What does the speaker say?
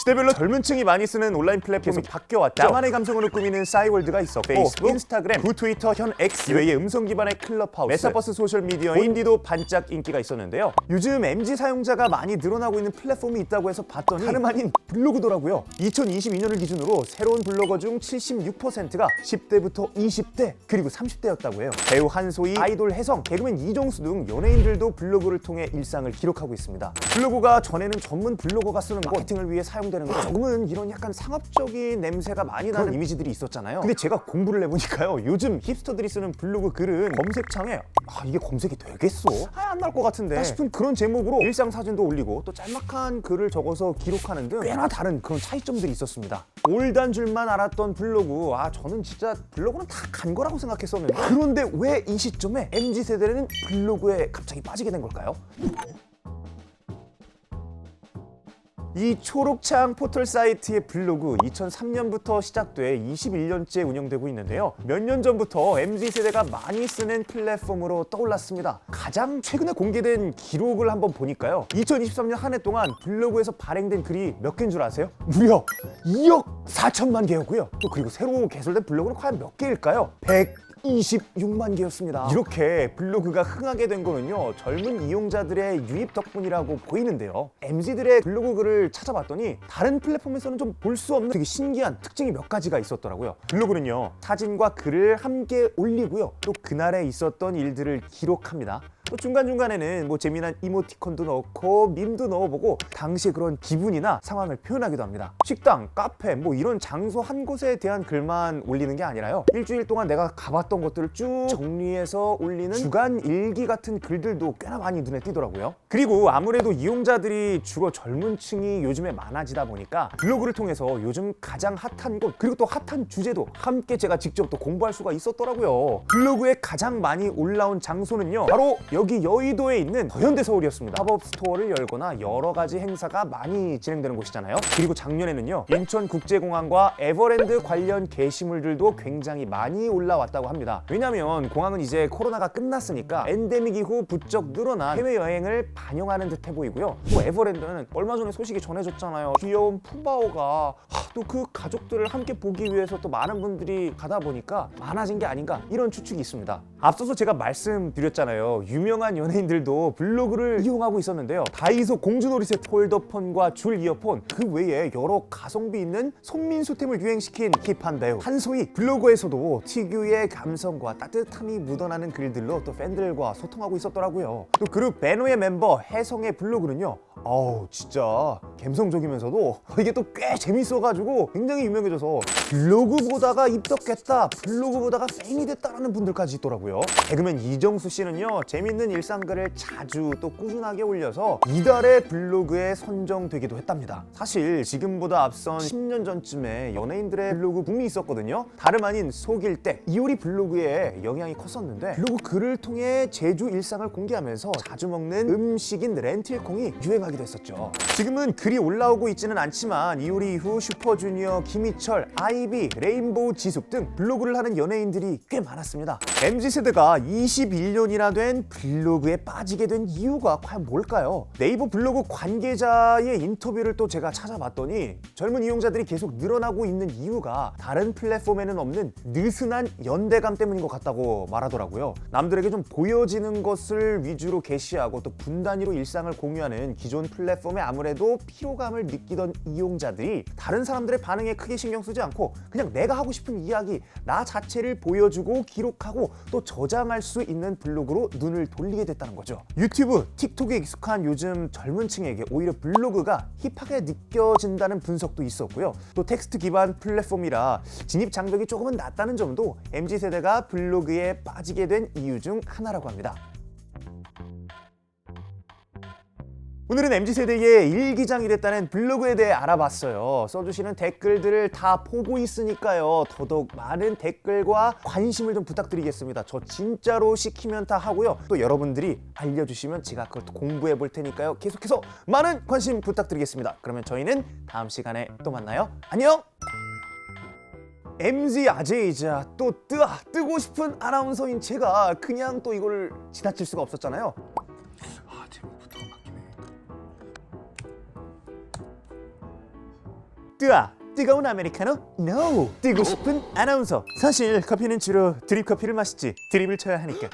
시대별로 젊은 층이 많이 쓰는 온라인 플랫폼이 바뀌어왔죠. 나만의 감성으로 꾸미는 싸이월드가 있었고 페이스북, 인스타그램, 트위터, 현 X 이외에 음성 기반의 클럽하우스, 메타버스 소셜미디어인 인디도 반짝 인기가 있었는데요. 요즘 MZ 사용자가 많이 늘어나고 있는 플랫폼이 있다고 해서 봤더니 다름 아닌 블로그더라고요. 2022년을 기준으로 새로운 블로거 중 76%가 10대부터 20대 그리고 30대였다고 해요. 배우 한소희, 아이돌 혜성, 개그맨 이정수 등 연예인들도 블로그를 통해 일상을 기록하고 있습니다. 블로그가 전에는 전문 블로거가 쓰는 마케팅을 위해 사용되는 거 조금은 이런 약간 상업적인 냄새가 많이 나는 이미지들이 있었잖아요. 근데 제가 공부를 해보니까요, 요즘 힙스터들이 쓰는 블로그 글은 검색창에 이게 검색이 되겠어? 안 나올 것 같은데 싶은 그런 제목으로 일상 사진도 올리고 또 짤막한 글을 적어서 기록하는 등 꽤나 다른 그런 차이점들이 있었습니다. 올단 줄만 알았던 블로그, 저는 진짜 블로그는 다 간 거라고 생각했었는데, 그런데 왜 이 시점에 MZ세대는 블로그에 갑자기 빠지게 된 걸까요? 이 초록창 포털 사이트의 블로그 2003년부터 시작돼 21년째 운영되고 있는데요. 몇 년 전부터 MZ세대가 많이 쓰는 플랫폼으로 떠올랐습니다. 가장 최근에 공개된 기록을 한번 보니까요, 2023년 한 해 동안 블로그에서 발행된 글이 몇 개인 줄 아세요? 무려 2억 4천만 개였고요. 또 그리고 새로 개설된 블로그는 과연 몇 개일까요? 126만 개였습니다. 이렇게 블로그가 흥하게 된 거는요, 젊은 이용자들의 유입 덕분이라고 보이는데요. MZ들의 블로그 글을 찾아봤더니 다른 플랫폼에서는 좀 볼 수 없는 되게 신기한 특징이 몇 가지가 있었더라고요. 블로그는요, 사진과 글을 함께 올리고요, 또 그날에 있었던 일들을 기록합니다. 또 중간중간에는 재미난 이모티콘도 넣고 밈도 넣어보고 당시의 그런 기분이나 상황을 표현하기도 합니다. 식당, 카페 이런 장소 한 곳에 대한 글만 올리는 게 아니라요, 일주일 동안 내가 가봤던 것들을 쭉 정리해서 올리는 주간 일기 같은 글들도 꽤나 많이 눈에 띄더라고요. 그리고 아무래도 이용자들이 주로 젊은 층이 요즘에 많아지다 보니까 블로그를 통해서 요즘 가장 핫한 곳 그리고 또 핫한 주제도 함께 제가 직접 또 공부할 수가 있었더라고요. 블로그에 가장 많이 올라온 장소는요, 바로 여기 여의도에 있는 더현대 서울이었습니다. 팝업 스토어를 열거나 여러 가지 행사가 많이 진행되는 곳이잖아요. 그리고 작년에는요, 인천국제공항과 에버랜드 관련 게시물들도 굉장히 많이 올라왔다고 합니다. 왜냐면 공항은 이제 코로나가 끝났으니까 엔데믹 이후 부쩍 늘어난 해외여행을 반영하는 듯해 보이고요. 또 에버랜드는 얼마 전에 소식이 전해졌잖아요. 귀여운 푸바오가 또 그 가족들을 함께 보기 위해서 또 많은 분들이 가다 보니까 많아진 게 아닌가, 이런 추측이 있습니다. 앞서서 제가 말씀드렸잖아요, 유명한 연예인들도 블로그를 이용하고 있었는데요. 다이소 공주놀이set 폴더폰과 줄 이어폰, 그 외에 여러 가성비 있는 손민수템을 유행시킨 힙한 배우 한소희, 블로그에서도 특유의 감성과 따뜻함이 묻어나는 글들로 또 팬들과 소통하고 있었더라고요. 또 그룹 배노의 멤버 혜성의 블로그는요, 진짜 감성적이면서도 이게 또 꽤 재밌어가지고 굉장히 유명해져서 블로그 보다가 입덕했다, 블로그 보다가 팬이 됐다라는 분들까지 있더라고요. 개그맨 이정수 씨는요, 재밌는 일상글을 자주 또 꾸준하게 올려서 이달의 블로그에 선정되기도 했답니다. 사실 지금보다 앞선 10년 전쯤에 연예인들의 블로그 붐이 있었거든요. 다름 아닌 속일때 이효리 블로그에 영향이 컸었는데, 블로그 글을 통해 제주 일상을 공개하면서 자주 먹는 음식인 렌틸콩이 유행하기도 했었죠. 지금은 글이 올라오고 있지는 않지만 이효리 이후 슈퍼주니어, 김희철, 아이비, 레인보우 지숙 등 블로그를 하는 연예인들이 꽤 많았습니다. MZ세대가 21년이나 된 블로그에 빠지게 된 이유가 과연 뭘까요? 네이버 블로그 관계자의 인터뷰를 또 제가 찾아봤더니 젊은 이용자들이 계속 늘어나고 있는 이유가 다른 플랫폼에는 없는 느슨한 연대감 때문인 것 같다고 말하더라고요. 남들에게 좀 보여지는 것을 위주로 게시하고 또 분단위로 일상을 공유하는 기존 플랫폼에 아무래도 피로감을 느끼던 이용자들이 다른 사람들의 반응에 크게 신경 쓰지 않고 그냥 내가 하고 싶은 이야기, 나 자체를 보여주고 기록하고 또 저장할 수 있는 블로그로 눈을 돌리게 됐다는 거죠. 유튜브, 틱톡에 익숙한 요즘 젊은 층에게 오히려 블로그가 힙하게 느껴진다는 분석도 있었고요. 또 텍스트 기반 플랫폼이라 진입 장벽이 조금은 낮다는 점도 MZ세대가 블로그에 빠지게 된 이유 중 하나라고 합니다. 오늘은 MZ세대의 일기장이 됐다는 블로그에 대해 알아봤어요. 써주시는 댓글들을 다 보고 있으니까요, 더더욱 많은 댓글과 관심을 좀 부탁드리겠습니다. 저 진짜로 시키면 다 하고요, 또 여러분들이 알려주시면 제가 그것도 공부해 볼 테니까요, 계속해서 많은 관심 부탁드리겠습니다. 그러면 저희는 다음 시간에 또 만나요. 안녕! MZ 아재이자 또 뜨고 싶은 아나운서인 제가 그냥 또 이걸 지나칠 수가 없었잖아요. 제목부터가 맞긴 해. 뜨아 뜨거운 아메리카노? No! 뜨고 싶은 아나운서. 사실 커피는 주로 드립 커피를 마시지 드립을 쳐야 하니까.